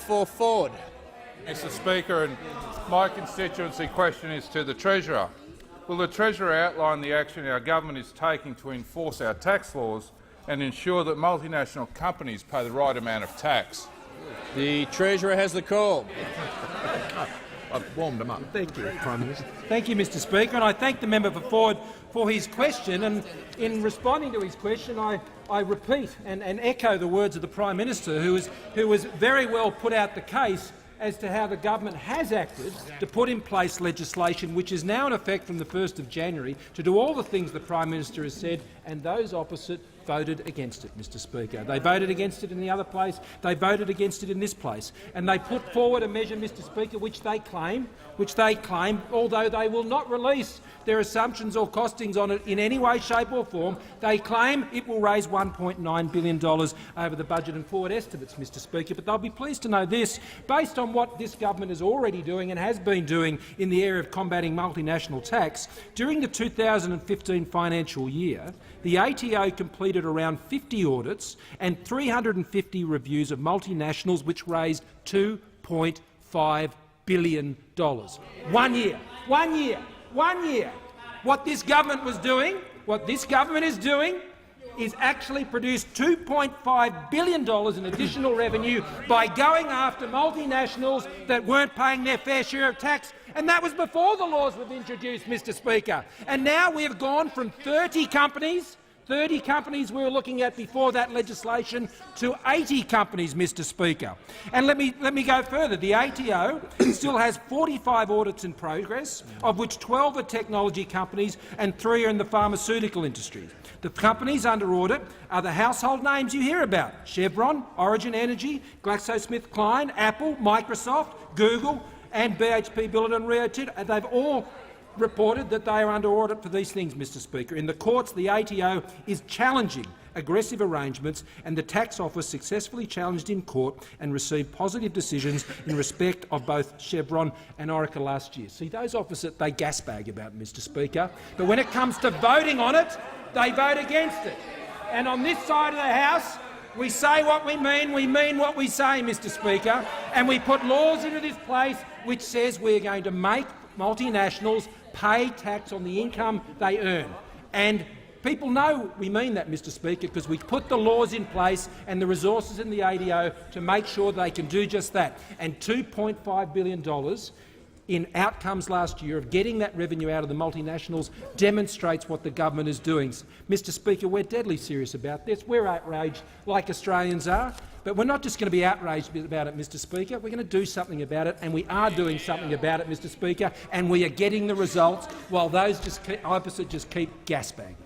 for Ford. Mr Speaker, and my constituency question is to the Treasurer. Will the Treasurer outline the action our government is taking to enforce our tax laws and ensure that multinational companies pay the right amount of tax? The Treasurer has the call. I've warmed them up. Thank you, Prime Minister. Thank you, Mr Speaker, and I thank the member for Ford for his question. And in responding to his question, I repeat and echo the words of the Prime Minister, who has very well put out the case as to how the government has acted to put in place legislation which is now in effect from the 1st of January to do all the things the Prime Minister has said, and those opposite voted against it, Mr Speaker. They voted against it in the other place, they voted against it in this place, and they put forward a measure, Mr Speaker, which they claim, although they will not release their assumptions or costings on it in any way, shape or form, they claim it will raise $1.9 billion over the budget and forward estimates, Mr Speaker. But they'll be pleased to know this, based on what this government is already doing and has been doing in the area of combating multinational tax, during the 2015 financial year, the ATO completed around 50 audits and 350 reviews of multinationals which raised $2.5 billion. 1 year. 1 year. 1 year. What this government was doing, what this government is doing, is actually produced $2.5 billion in additional revenue by going after multinationals that weren't paying their fair share of tax. And that was before the laws were introduced, Mr Speaker. And now we have gone from 30 companies we were looking at before that legislation to 80 companies, Mr Speaker. And let me go further. The ATO still has 45 audits in progress, of which 12 are technology companies and 3 are in the pharmaceutical industry. The companies under audit are the household names you hear about: Chevron, Origin Energy, GlaxoSmithKline, Apple, Microsoft, Google and BHP Billiton and Rio Tinto. They've all reported that they are under audit for these things, Mr Speaker. In the courts, the ATO is challenging aggressive arrangements, and the tax office successfully challenged in court and received positive decisions in respect of both Chevron and Orica last year. See, those opposite, they gasbag about it, Mr Speaker, but when it comes to voting on it, they vote against it. And on this side of the House, we say what we mean what we say, Mr Speaker, and we put laws into this place which says we are going to make multinationals pay tax on the income they earn. And people know we mean that, Mr Speaker, because we put the laws in place and the resources in the ATO to make sure they can do just that. And $2.5 billion in outcomes last year of getting that revenue out of the multinationals demonstrates what the government is doing. Mr Speaker, we're deadly serious about this. We're outraged like Australians are. But we're not just going to be outraged about it, Mr Speaker. We're going to do something about it, and we are doing something about it, Mr Speaker, and we are getting the results while those opposite just keep gasbagging.